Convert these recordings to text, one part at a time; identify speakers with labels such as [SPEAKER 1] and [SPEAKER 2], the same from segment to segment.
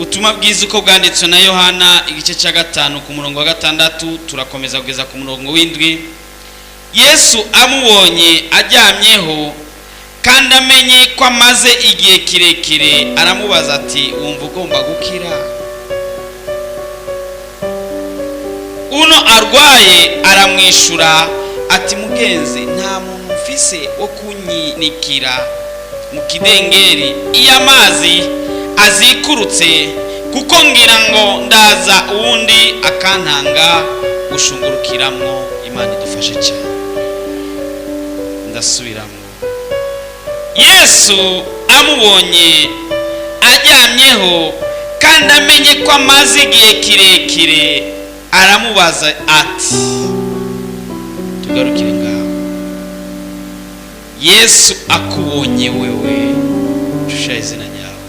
[SPEAKER 1] Ubutumwa bwiza uko bwanditswe na Yohana igice cya 5 ku murongo wa 6 turakomeza kugeza ku murongo w'7. Yesu amubonye aryamyeho kandi amenye ko amaze igihe kirekire, aramubaza ati wumva ugomba gukira? Uno arwaye aramwishura ati mugenzi, nta muntu mfise wo kunyinikira mu kidengeri iyo amazi azikurutse, kuko ngira ngo ndaza uwundi akantanga gushungurukiramwo. Imana idufashe cyane. Ndasubiramo. Yesu amubonye aryamyeho kandi amenye ko amaze igihe kirekire, aramubaza ati, tugarukire ngaho, Yesu akubonye wewe, shusha izina ryawe,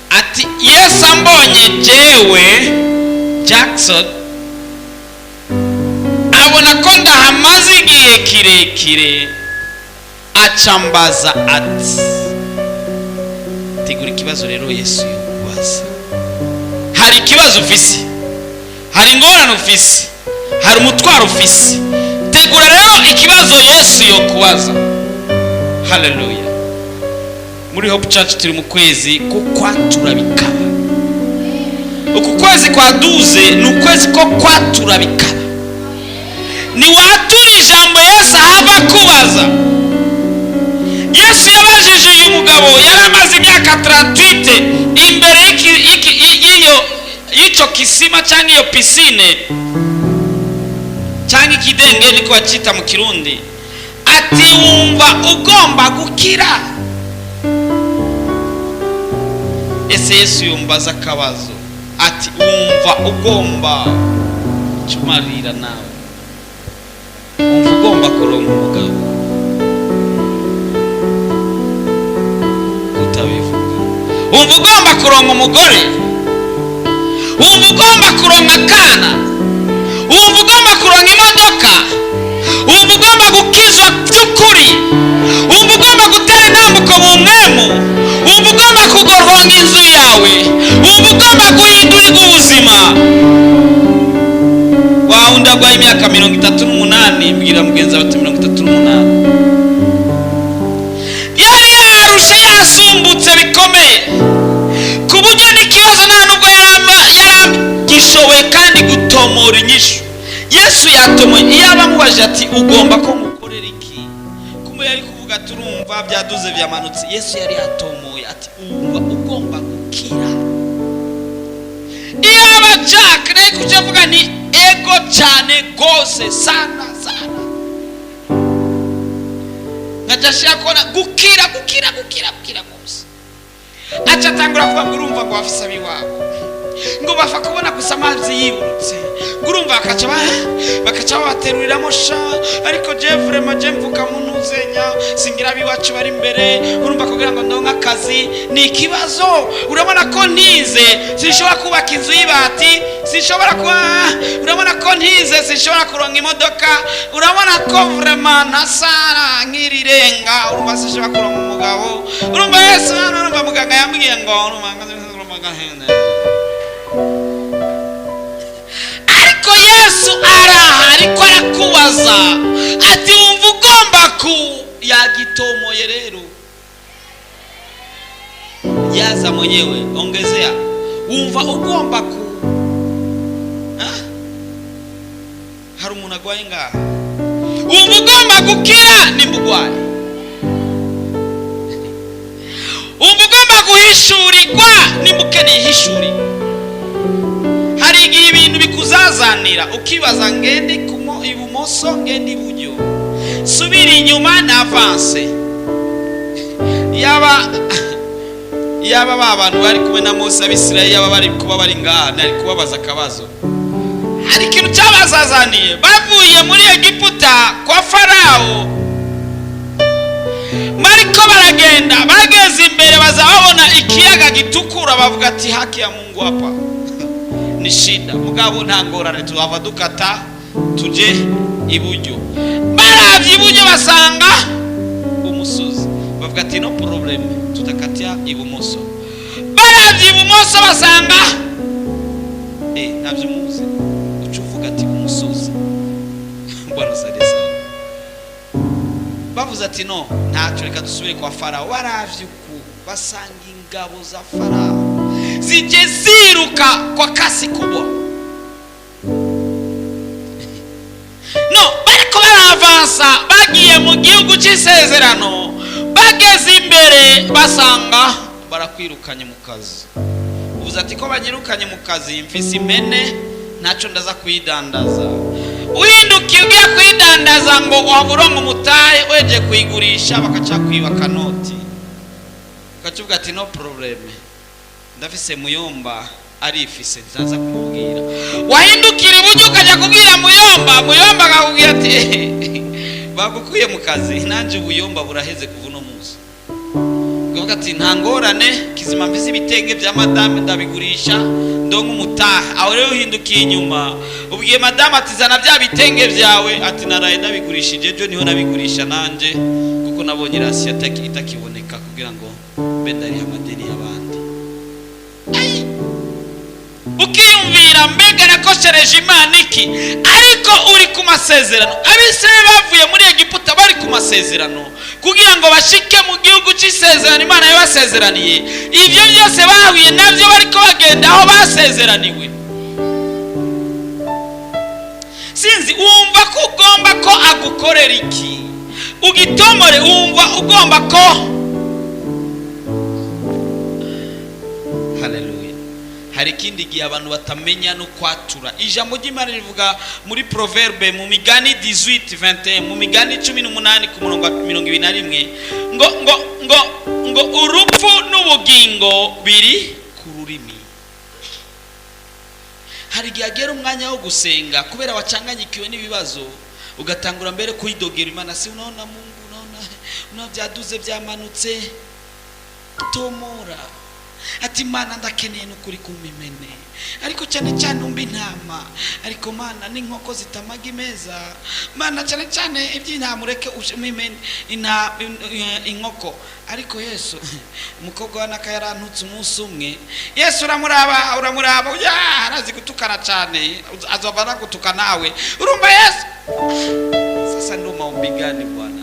[SPEAKER 1] ati Yesu ambonye jewe Jackson, abona ko ndahamaze igihe kirekire, acambaza ati, tegura ikibazo rero Yesu yubaza. Hari ikibazo ufise, hari ingorane ufise, hari umutwaro ufise, tegura rero ikibazo Yesu yokubaza. Haleluya. Muri Hope Church turi mu kwezi ko kwatura bikaba. Uku kwezi kwa 12 ni ukwezi ko kwatura bikaba. Ni watura ijambo Yesu ahava kubaza. Yesu yabajije uyu mugabo yari amaze imyaka 38 imbere y'icyo kisima cyangwa iyo pisine cyangwa ikidenge niko bacita mu Kirundi, ati wumva ugomba gukira? Ese Yesu yumbaza akabazo ati wumva ugomba cumarira nawe, wumva ugomba kuronka umugabo? Kutabivuga. Wumva ugomba kuronka umugore? Wumva ugomba kuronka akana? Wumva ugomba kuronka imodoka? Wumva ugomba gukizwa by'ukuri? Wumva ugomba gutera intambuko mu mwemu? Wumva ugomba kugoronga inzu yawe? Wumva ugomba guhindurirwa ubuzima? Wawundi agwaye imyaka 38, mbwira mugenzi wawe 38, yari yarushe yasumbutse bikomeye ku buryo n'ikibazo nta nubwo yaragishoboye kandi gutomora inyishu. Yesu yatomoye. Iyo abamubaje ati ugomba ko mukorera iki, kumbe yari kuvuga turumva byaduze byamanutse. Yesu yari yatomoye ati umva ugomba gukira. Iyo abajak ne kujavuga ni ego cyane gose sana ngajashya kona gukira gose. Acha tangura kuvuga ngo urumva ngo bafisa biwabo ngo bafa kubona gusa amazi yiburutse, urumva bakaca bateruriramo sha, ariko je vraiment je mvuka munuzenya singira biwacu bari imbere, urumva kugira ngo ndonka akazi ni ikibazo. Urabona ko ntize sinshobora kubaka inzu y'ibati, sinshobora urabona ko ntize sinshobora kuronka imodoka, urabona ko vraiment nasara nkirirenga, urumva sinshobora kuronka umugabo. Urumva Yesu urumva muganga yambwiye ngo urumva ariko Yesu ariko arakubaza ati wumva ugomba yagitomoye rero. Yaza mwenyewe ongezea, wumva ugomba hari umuntu agwaye ngaha, wumva ugomba gukira nimbugwaye, wumva ugomba guhishurirwa nimbukeneye hishurirwa. Hari igihe ibintu bikuzazanira ukibaza ngende ibumoso ngende iburyo, subira inyuma na avance. Yaba abantu bari kumwe na Mose abisirayeli, yaba bari kuba bari ngaha, nari kubabaza akabazo. Hari ikintu cyabazazaniye, bavuye muri Egiputa kwa Farao, mariko baragenda bageze imbere bazabona ikiyaga gitukura, bavuga ati haki ya Mungu hapa ni shida. Mugabo nta ngorane, tuhava dukata tuje iburyo. Baravye iburyo basanga umusozi, bavuga ati no problem, tutakatia ibumoso. Baravye ibumoso basanga ntabyo muzi ucuvuga ati umusozi Bwana sadesa bavuze ati no ntacyo reka dusubire kwa Farao. Baravye uku basanga ingabo za Farao zije ziruka kwa kasi kubwa. No bariko baravansa bagiye mu gihugu cy'isezerano, bageze imbere basanga barakwirukanye mu kazi. Uvuze ati ko banyirukanye mu kazi mfise impene ntacyo ndaza kwidandaza. Uhindukiye ugiye kwidandaza ngo waburongo umutahe weje kuyigurisha bakaca kwiba kanoti. Ukacuvuga ati no problem, ndafise muyomba arifise nzaza kumubwira. Wahindukira iburyo ukajya kubwira muyomba akakubwira ati bagukuye mu kazi nanje ubuyomba buraheze kuva no munsi. Ukavuga ati nta ngorane, kizima mfise ibitenge bya madame ndabigurisha ndongo umutahe. Aho rero uhindukiye inyuma ubwiye madame ati zana bya bitenge byawe, ati naraye ndabigurishije ejo niho nabigurisha nanje kuko nabonye rasi itakiboneka kugira ngo mbe ndariha amadeni y'abandi. Ukiyumvira mbega nakoshereje Imana iki? Ariko uri ku masezerano. Abisirayeli bavuye muri Egiputa bari ku masezerano kugira ngo bashike mu gihugu cy'isezerano Imana yabasezeraniye. Ivyo byose bahuye navyo bariko bagenda aho basezeraniwe. Sinzi wumva ko ugomba ko agukorera iki? Ugitomore wumva ugomba ko. Hallelujah. Hari kindi gihe abantu batamenya no kwatura. Ijambo ry'Imana rivuga muri Proverbe mu Migani 18:21, mu Migani 18 ku murongo 21 ngo urupfu n'ubugingo biri ku rurimi. Hari gihe agera umwanya wo gusenga kubera wacanganyikiwe n'ibibazo ugatangura mbere kuyidogera Imana, si unaona Mungu, unaona byaduze byamanutse. Tomora ati Mana ndakeneye n'ukuri kumimene, ariko cyane cyane umbi ntama, ariko Mana n'inkoko zitamaga imeza, Mana cyane cyane iby'intama ureke umimene inkoko. Ariko Yesu umukobwa wanaka yarantutse umunsi umwe. Yesu uramuraba arazi gutukana cyane, azobana gutuka nawe. Urumva Yesu sasa ndo maombi gani Bwana?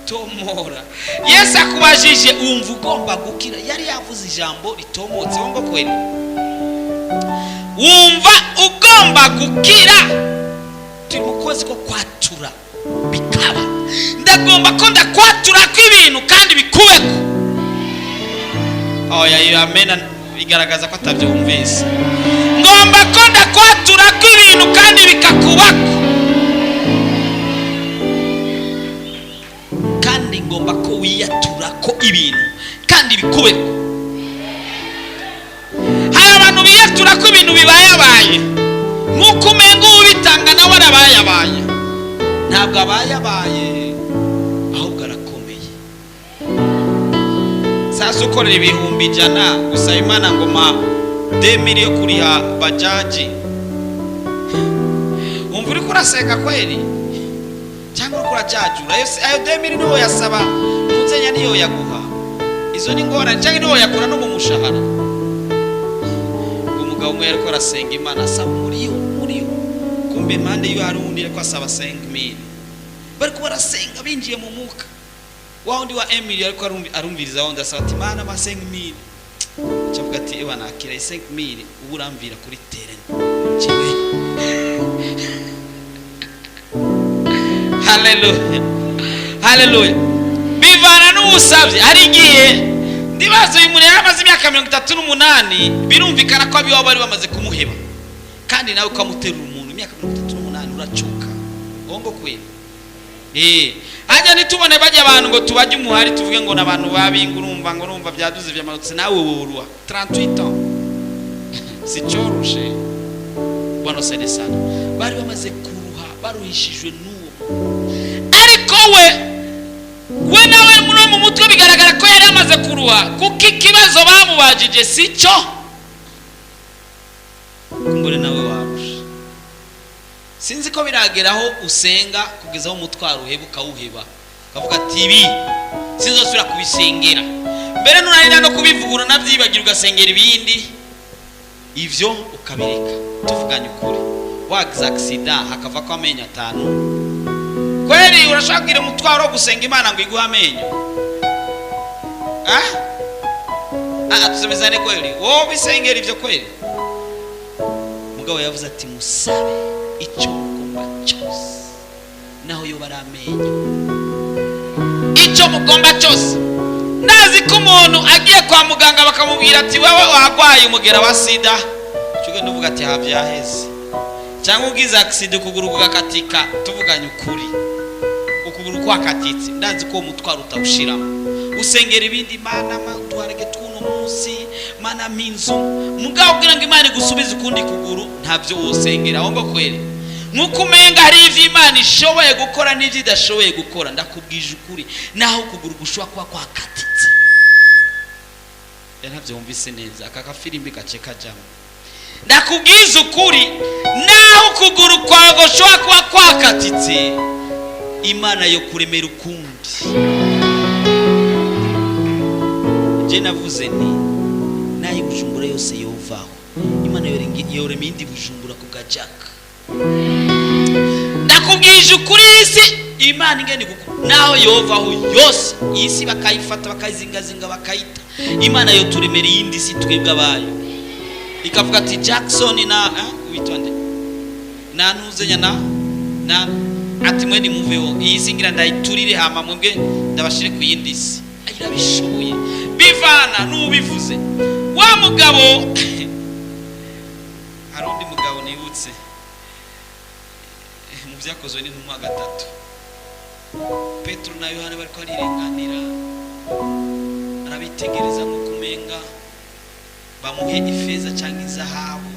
[SPEAKER 1] Tomora. Yesu akubajije umva ugomba gukira. Yari yavuze ijambo ritomotse ngo kweli. Umva ugomba gukira. Turi mu kwezi ko kwatura bikaba. Ndagomba ko ndakwatura kw'ibintu kandi bikubeko. Oya amen, bigaragaza ko atabyumvise. Ngomba ko ndakwatura kw'ibintu kandi bikakubako. Kandi ngomba ko wiyatura ko ibintu kandi bikubeko. Hari abantu biyatura ko ibintu bibayabaye nkuko umengo ubitanga nawe arabayabaye. Ntabwo abayabaye ahubwo arakomeye. Sasa ukorera ibihumbi ijana gusa Imana ngoma 2000 yo kuriha bajaji, umva uri kurasenga kweli cyangwa kurajajura? Ayo 2000 niho yasaba muzenya niyo yaguha. Izo ni ngorane cyangwa niho yakura no mu mushahara. Umugabo umwe yariko arasenga Imana asaba muri yo kumbe impande yo hari undi yariko asaba 5000. Bariko barasenga binjiye mu muka. Wa undi wa Emily yariko arumviriza wundi asaba ati Mana ma 5000. Cyavuga ati ewa nakira 5000 uburamvira kuri terrain. Ciwe. Hallelujah. Bivana n'ubusabye. Hari igihe ndibazo uyu muntu yamaze imyaka 38 birumvikana ko abiwa bari bamaze kumuheba. Kandi nawe ukamuterura umuntu imyaka 38 uracuka. Ongo kwe. Ajya nitubone bajya abantu ngo tubajye umuhari tuvuge ngo nabantu babingurumva ngo urumva byaduze byamanutse nawe woruwa 38 ans. Si cyoroshe. Bwana sadesa. Bari bamaze kuruha baruhishijwe n'uwo. Ariko we nawe mu mutwe bigaragara ko yari amaze kuruha kuko ikibazo bamubajije sicyo. Kumbure nawe warusha. Sinzi ko birageraho usenga kugezaho umutwaro uhebuka uheba ukavuga ati ibi sinzosubira kubisengera. Mbere nunanira no kubivugura nabyibagira ugasengera ibindi. ivyo ukabireka. Tuvuganye ukuri, wagize accident hakava ko amenyo 5, kweli urashaka kugira umutwaro wo gusenga Imana ngo iguhe amenyo? Tuzemezane kweli wowe bisengera ivyo kweli? Mugabo yavuze ati musabe icyo mugomba cyose, naho yo baramenyo icyo mugomba cyose. Nazi ko umuntu agiye kwa muganga bakamubwira ati wewe wagwaye umugera wa sida, cyuge nduvuga ati havyaheze. Cyangwa ugize accident ukuguru kugakatika, tuvuganye ukuri ukuguru kwakatitse, ndazi ko umutwaro utawushiramo. Usengera ibindi Imana duharege twuno munsi mana minzu, mugabo kugira ngo Imana igusubize ukundi kuguru ntavyo wosengera ahubwo kweli nkuko umenga hari ivyo Imana ishoboye gukora n'ivyo idashoboye gukora. Ndakubwije ukuri, naho kuguru gushwa kwa kwakatitse ntavyo wumvise neza, aka kafirimbi gace kajamo. Ndakubwiza ukuri, naho kuguru kwa goshwa kwa kwakatitse Imana yo kuremera ukundi. Je navuze ni nayi Bujumbura yose yovaho, Imana yorema indi Bujumbura ku gajaka. Ndakubwije ukuri, isi Imana ingene guko naho yovaho yose, isi bakayifata bakayizingazinga bakayita, Imana yo turemera iyindi si twebwe abayo. Ikavuga ati Jackson na witonde na nuzenya na ati mwe ni muveho iyi singira ndayiturire hama mwebwe ndabashire ku yindi si. Ayirabishoboye bivana nubivuze. Wa mugabo harundi mugabo nibutse mu byakozwe n'intumwa 3, Petro na Yohana bariko arirenganira, arabitegereza mu kumenga bamuhe ifeza cyangwa izahabu.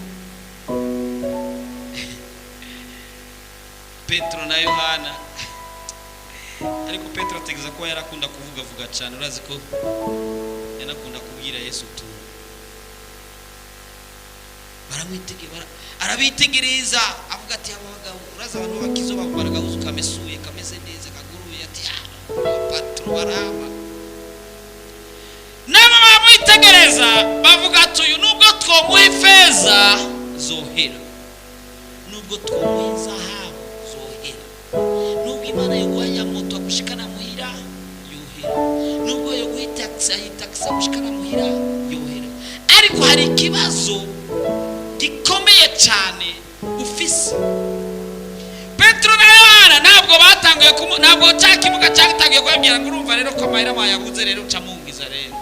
[SPEAKER 1] Petro na Yohana, ariko Petro ategeza ko yarakunda kuvuga cyane. Urazi ko yanakunda kubwira Yesu tu. Baramwitegera, arabitegereza avuga ati abagabo, uraza abantu bakizo babaragahuza kamesuye kameze neza kaguruye, ati Petro barama. Nabo bamwitegereza bavuga ati uyu nubwo twomuha ifeza zohera, nubwo twomuha izahabu zohera, nubwo Imana yoguhanya moto gushikana muhira yohera, nubwo yoguhita taxa gushikana muhira yohera. Ariko hari ikibazo gikomeye cyane ufise. Petro na Yohana ntabwo batanguye ntabwo cyakimuka cyatangiye kwabwira ngo urumva rero ko amahera mayaguze rero ucamungiza rero.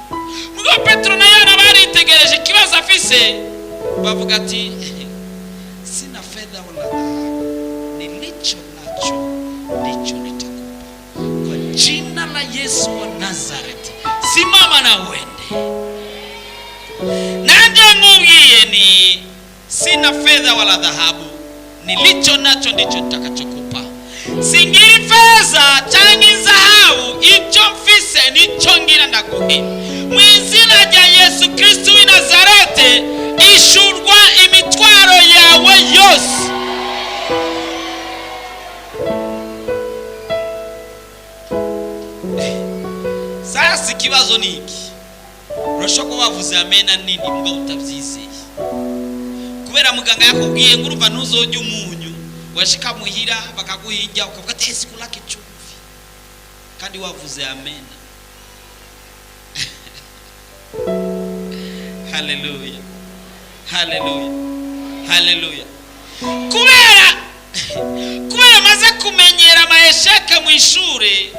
[SPEAKER 1] Mugo Petro na Yohana baritegereje ikibazo afise, bavuga ati sina fedha wala dhahabu, nilicho nacho ndicho nitakupa. Kwa jina la Yesu wa Nazareti simama na uende. Nanje ngubwiye ni sina fedha wala dhahabu, nilicho nacho ndicho nitakachokupa. Singiri fedha cyangwa dhahabu, icyo mfise nico ngira ndaguhe. Mu izina rya Yesu Kristo w'i Nazareti ishurwa imitwaro yawe yose. Sasa ikibazo ni iki? Urashobora kuba wavuze amena nini mbwa utabyizeye, kubera muganga yakubwiye ngo urumva ntuzojya umunyu, washika muhira bakaguhijya ukavuga ati sikula kicumvi, kandi wavuze amena. Hallelujah, hallelujah, hallelujah. Kubera maze kumenyera amasheke mu ishure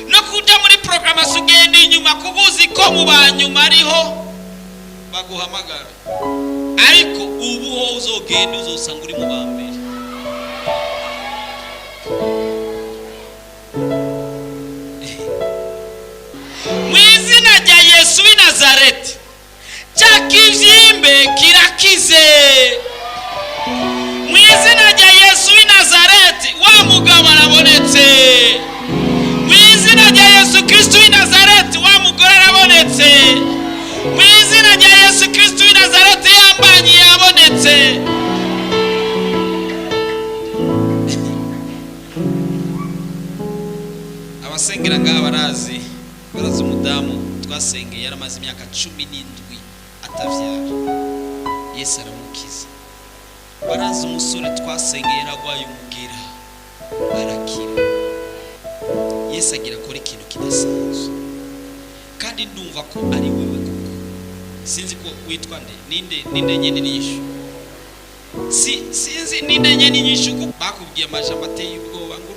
[SPEAKER 1] no kuja muri programa sugenda inyuma kubuzi ko mu banyuma ariho baguhamagara, ariko ubu ho uzogenda uzosanga uri mu bambere. Mu izina rya Yesu w'i Nazareti cyakizimbe kirakize. Mu izina rya Yesu w'i Nazareti wa mugabo arabonetse. Mu izina rya Yesu Kristo w'i Nazareti wa mugore arabonetse. Mu izina rya Yesu Kristo w'i Nazareti yambanyi yabonetse. Abasengera ngaha barazi umudamu twasengeye yaramaze imyaka 17 atavyara. Yesu aramukiza. Baraza umusore twasengeye aragwaye umubwira arakira. Yesu agira akora ikintu kidasanzwe, kandi ndumva ko ari wewe koko. Sinzi ko witwa ninde nyene nyishu, sinzi ninde nyene nyishu ko bakubwiye amajambo ateye ubwoba ngo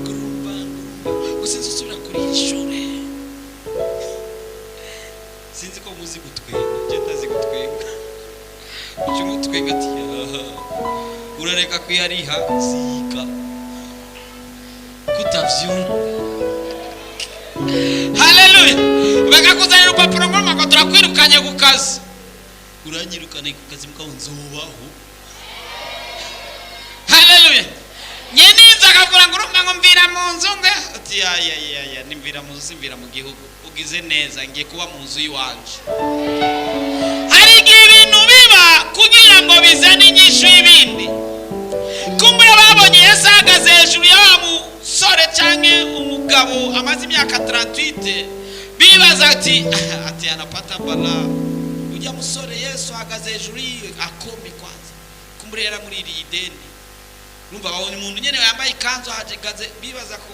[SPEAKER 1] urumva usinzi usubira kuri ishure. Sinzi ko muzi gutwenga, je ndazi gutwenga. Ucyumu twenga ati urareka kwihariha zika kutavyumva. Haleluya. Bakakuzanira urupapuro ngo turakwirukanye ku kazi. Uranyirukane ku kazi mukawunzubaho. Haleluya. Nyeniza akakura ngo urumva ngo mvira mu nzu ngo ati ya nimvira mu nzu simvira mu gihugu. Ugize neza ngiye kuba mu nzu yiwanje. Hari ibintu biba kugira ngo bizane inyishu y'ibindi. Kumbura babonye Yesu ahagaze hejuru ya musore canke umugabo amaze imyaka 38, bibaza ati anapata bala. Ujya musore Yesu ahagaze hejuru yiwe akome kwanza. Kumbura yara muri iri ideni. Numva babonye umuntu nyene yambaye ikanzu ahagaze, bibaza ko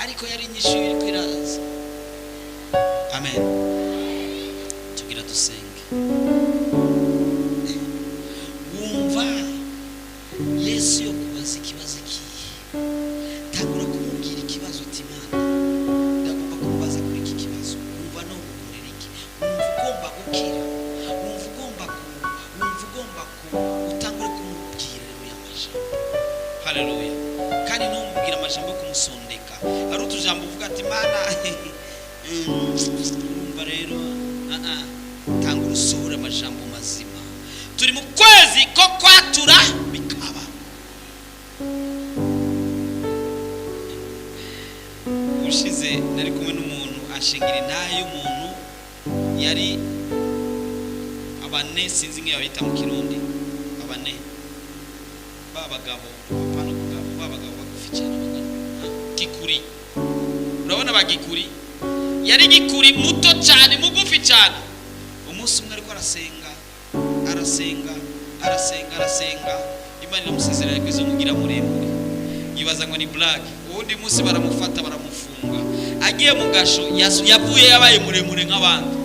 [SPEAKER 1] ariko yari inyishu iri kwiraza. Amen. Tugira dusenge. Wumva Yesu yo kubaza ikibazo kiyi, tangura kumubwira ikibazo ati Mana ndagomba kubaza kuri iki kibazo. Wumva no gukorera iki? Wumva ugomba gukira, wumva ugomba utangure kumubwira rero amajambo. Haleluya. Kandi no mubwira amajambo yo kumusondeka. Ari utujambo uvuga ati Mana urumva rero tangura usohora amajambo mazima. Turi mu kwezi ko kwatura bikaba. Ushize nari kumwe n'umuntu ashingira intayo umuntu yari abane, sinzi ngiye babita mu Kirundi abane, babagabo apana kugabo, babagabo bagufi cyane gikuri. Urabona bagikuri, yari gikuri muto cyane mugufi cyane. Umunsi umwe ariko arasenga Imana iramusezerera ko izomugira muremure. Yibaza ngo ni black. Ubundi munsi baramufata baramufunga, agiye mu gasho yavuye yabaye muremure nk'abandi.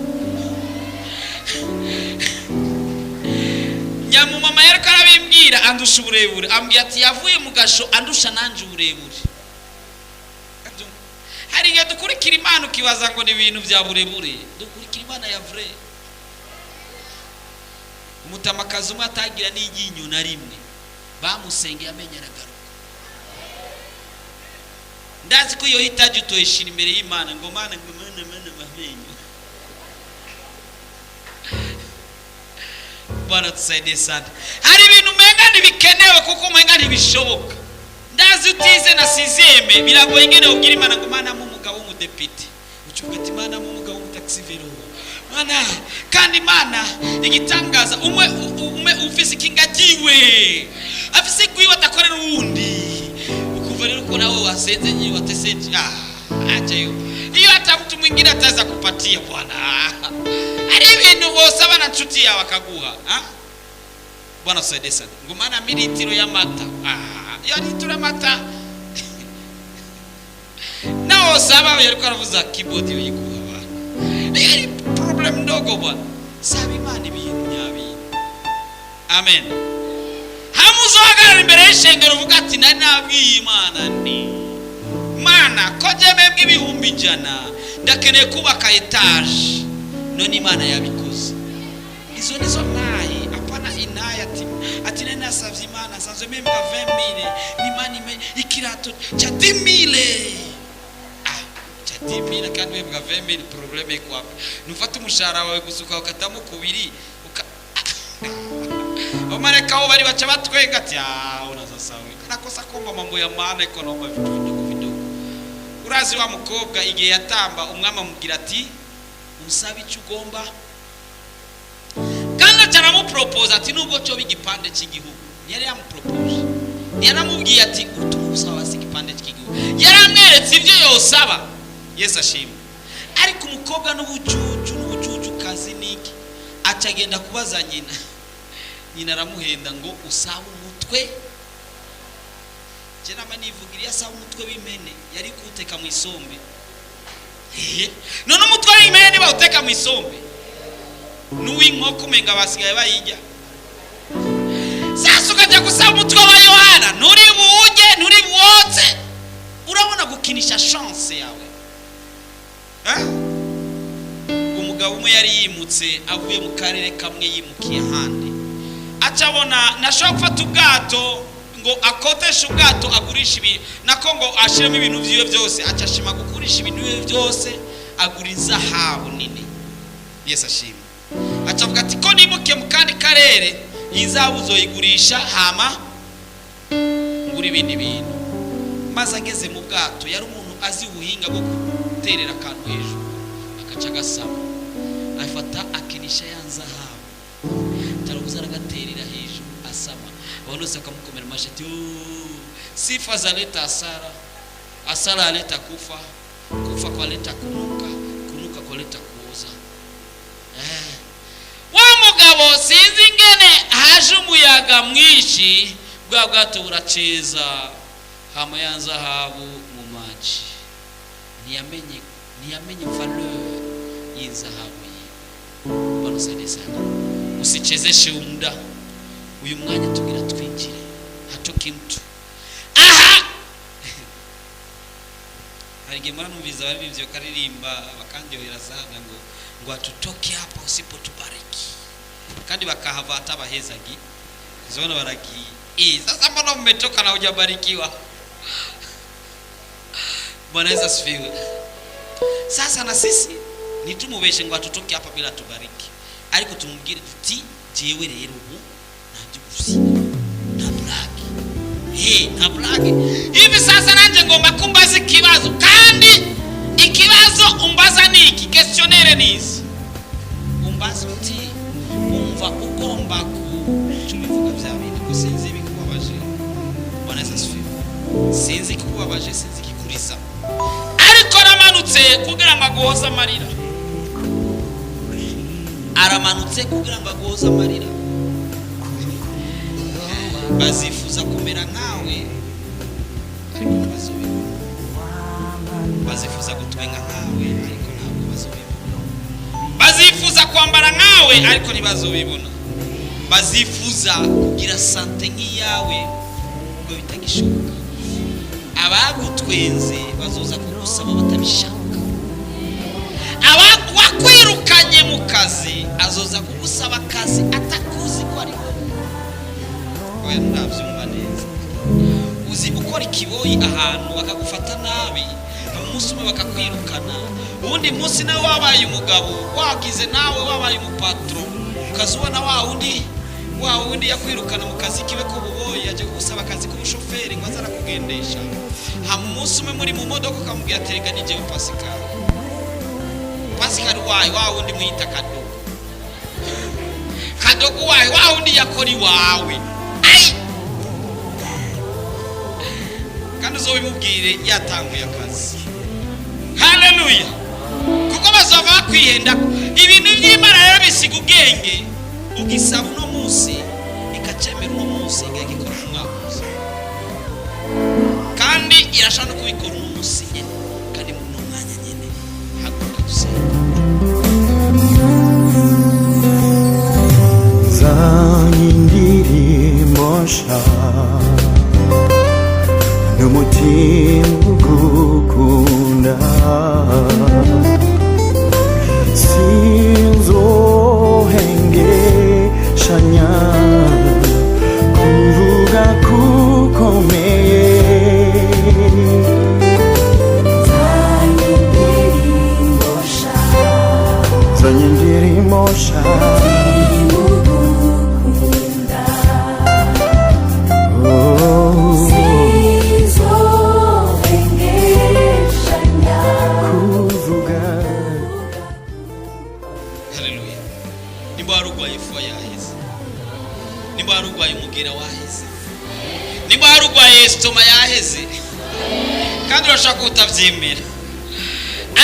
[SPEAKER 1] Nyamu mama yari karabimbwira andusha uburebure, ambwiye ati yavuye mu gasho andusha nanje uburebure. Hari igihe dukurikira Imana ukibaza ngo ni ibintu bya burebure, dukurikira Imana ya vrai. Umutamakazi umwe atagira n'iryinyo na rimwe, bamusengeye amenyo aragaruka. Ndazi ko iyo hitaje utoyishira imbere y'Imana ngo Mana ngo mana amenyo. Bwana tusaidie sana. Hari ibintu umenga ntibikenewe kuko umenga ntibishoboka. Ndazi utize na sizeme biragoye ingene ugira Imana ngo Mana mu mugabo w'umudepite, ucuvuga ati Mana mu mugabo w'umutaxivero, Mana kandi Mana igitangaza umwe ufise kingagiwe afise kwiwe atakorera uwundi. Ukuva rero ko nawe wasenze nyi wateseje ajeyo iyo atabutu mwingine ataza kupatia Bwana. Ari ibintu bosaba na nshuti yawe akaguha. Bwana tusaidie sana. Ngo Mana militiro ya mata yari turamata nao saba yari kwaravuza keyboard yo yikuha Bwana. Yari problem ndogo Bwana. Saba Imana ibintu nyabi. Amen. Hamuzohagarara imbere y'ishengero uvuga ati nari nabwiye Imana ni Mana ko jemebwe ibihumbi 100 ndakeneye kubaka etage, none Imana yabikoze. Izo nizo nahi apana inaya ati nari nasavye Imana sanzwe meme 20,000 Imana ikirato cha 10,000 cha 10,000 kandi meme 20,000 probleme iko hapa. Nufata umushahara wawe gusuka ukatamo kubiri Omareka bari bacha batwenga ati unazasawe nakosa komba mambo ya maana ekonoma vitu vidogo. Urazi wa mukobwa igihe yatamba umwama mugira ati usabe icyo ugomba, kandi cyaramu propose ati nubwo cyo bigipande cy'igihugu. Yari yamupropose, yaramubwiye ati utusaba sigipande cy'igihugu, yaramweretse ibyo yosaba. Yesu ashimwe. Ariko umukobwa n'ubujuju kazi niki acagenda kubaza nyina. Nyina aramuhenda ngo usaba umutwe. Je nama nivugiriye asaba umutwe w'imene yari kuteka mu isombe. None umutwe w'imene bawuteka mu isombe. N'uw'inkoko menga basigaye bayijya. Sasa ukajya gusaba umutwe wa Yohana nturi buwuje nturi buwotse. Urabona gukinisha chance yawe. Umugabo umwe yari yimutse avuye mu karere kamwe yimukiye ahandi. Acabona nashobora gufata ubwato ngo akotesha ubwato agurisha ibi nako ngo ashiremo ibintu byiwe byose acashima gukurisha ibintu byiwe byose agura inzahabu nini. Yesu ashimwe. Acavuga ati ko nimuke mu kandi karere inzahabu zoyigurisha hama ngura ibindi bintu. Maze ageze mu bwato yari umuntu azi ubuhinga bwo guterera akantu hejuru akaca gasaba afata akinisha ya nzahabu tarabuza agaterera hejuru asama bonose akamukomera mashati sifa za leta asara leta kufa kwa leta kunuka kwa leta kuoza. Wa mugabo sinzi ingene haje umuyaga mwinshi bwa bwato buraceza hama ya nzahabu mu maji. Ntiyamenye valeur y'inzahabu ye. Bano sana usichezeshe muda. Uyu mwanya tugira twinjire hatoki mtu. Aha Harijemana numviza bari bivyo karirimba bakandyohera sana ngo atutoke hapa usipotubariki. Kandi bakahava atabahezagi. Zona baraki. Sasa mbona mmetoka na hujabarikiwa? Bwana Yesu asifiwe. Sasa na sisi nitumubeshe ngo atutoke hapa bila tubariki. Ariko tumubwire tuti jewe rero ubu najugusi na blaki. Na blaki. Hivi sasa nanje ngomba kumbaza ikibazo kandi ikibazo umbaza niki questionnaire nizi. Umbaza uti umva ugomba kubivuga byabindi gusinzi bikubabaje. Bwana Yesu asifiwe. Sinzi kubabaje sinzi kikuriza. Ariko aramanutse kugira ngo agoza amarira. Aramanutse kugira ngo agoza amarira. Bazifuza kumera nkawe ariko ntibazobibona. Bazifuza gutwenga nkawe ariko ntabwo bazobibona. Bazifuza kwambara nkawe ariko ntibazobibona. Bazifuza kugira sante nk'iyawe ubwo bitagishoboka. Abagutwenze bazoza kugusaba batabishaka. Wakwirukanye mu kazi azoza kugusaba akazi atakuzi ko ari wowe. Ndavyumva neza. Uzi ukora ikiboyi ahantu bakagufata nabi umunsi umwe bakakwirukana ubundi munsi nawe wabaye umugabo wagize nawe wabaye umupatro ukazubona wa wundi yakwirukana mu kazi kibe ko buboyi yaje kugusaba akazi k'ubushoferi ngo azara kugendesha. Ha munsi umwe muri mu modoka kamubwira terega nije Pascal wayi wa wundi mwita Kadogo wayi wa wundi yakori wawe. Ai kandi uzobimubwire yatanguye akazi. Haleluya. Kuko bazava kwihenda ibintu by'Imana rero bisiga ubwenge ugisaba no munsi ikacemera no munsi igakora umwakoze. Kandi irashaka kubikora no munsi nyene kandi mu mwanya nyene hakuka gusenga.
[SPEAKER 2] Zanyindiri mosha n'umutima ugukunda sinzohengeshanya kuvuga kukomeye. Zanyindiri mosha
[SPEAKER 1] Stoma yaheze kandi urashaka utavyemera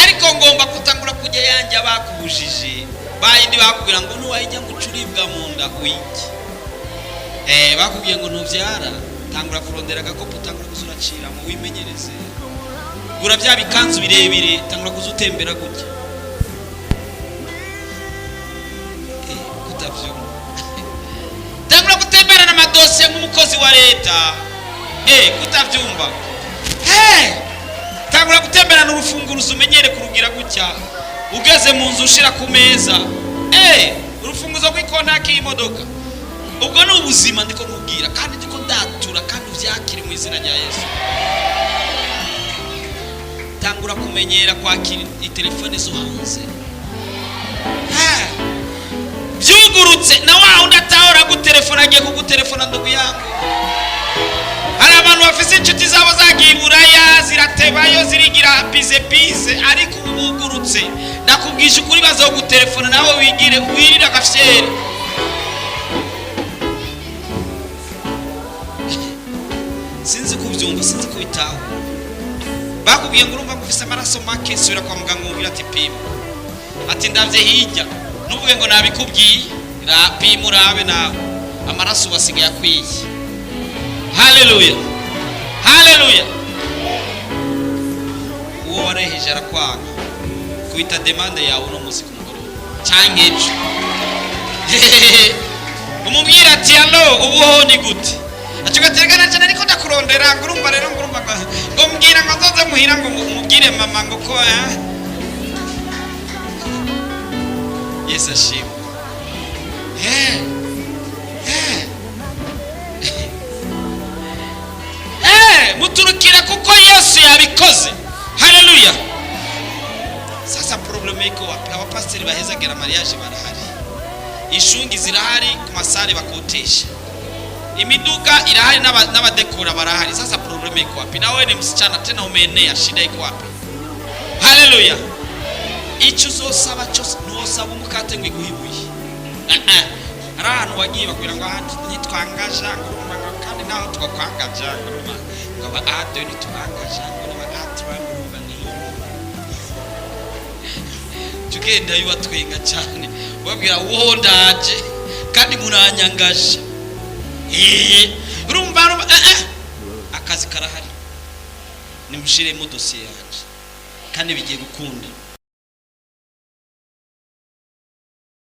[SPEAKER 1] ariko ngomba kutangura kujya yanjye bakubujije bayindi bakubwira ngo nuwayijya ngo ucuribwa mu nda uyiki bakubwiye ngo ntubyara tangura kurondera agakopo tangura kuzuracira mu wimenyereze gura bya bikanzu birebire tangura kuzutembera gutya kutavyumva tangura gutembera n'amadosiye nk'umukozi wa leta kutavyumva tangura gutembera n'urufunguruzo umenyere kurugira gutya ugeze mu nzu ushira ku meza urufunguzo rw'ikontaki y'imodoka ubwo ni ubuzima ndiko nkubwira kandi ndiko ndatura kandi uvyakire mu izina rya Yesu. Tangura kumenyera kwakira itelefone zo hanze byugurutse na wa undi atahora gutelefona agiye kugutelefona ndugu yangu. Hari abantu bafise inshuti zabo zagiye iburaya ziratebayo zirigira bize ariko ubugurutse ndakubwisha ukuri bazogutelefona nawe wigire wirira gafyere. Sinzi kubyumva sinzi kubitaho bakubwiye ngo urumva ngufise amaraso make sura kwa muganga ubwira ati pima ati ndavye hirya nuvuge ngo nabikubwiye rapima urabe nawe amaraso basigaye akwiye. Haleluya haleluya. Uwo wareheje arakwanga kuita demande yawe no muzi kumugoroba canke ejo umubwira ati allo ubuho ni gute acugategana cyane ariko ndakurondera ngurumva rero ngurumva ngo mbwira ngo nzoze muhira ngo mubwire mama ngo ko Yesu ashimwe. Muturukira kuko Yesu yabikoze. Haleluya. Sasa probleme iko wapi? Abapasteri bahezagera mariage barahari, ishungi zirahari ku masare bakotesha, imiduga irahari n'abadekora barahari. Sasa probleme iko wapi? Na wewe ni msichana tena umeenea, shida iko wapi? Haleluya. Icho uzosaba cyose ntusaba umukate ngo iguhibuye. Abantu wagiye bakwira ngo ahandi nitwangaja ngurumva kandi naho twakwangaja ngurumva ngo aba ni twangaja ngurumva atwangurumva ni tugenda yuwa twenga cyane babwira wo ndaje kandi muranyangaje urumva akazi karahari nimushire mu dossier yaje kandi bigiye gukunda.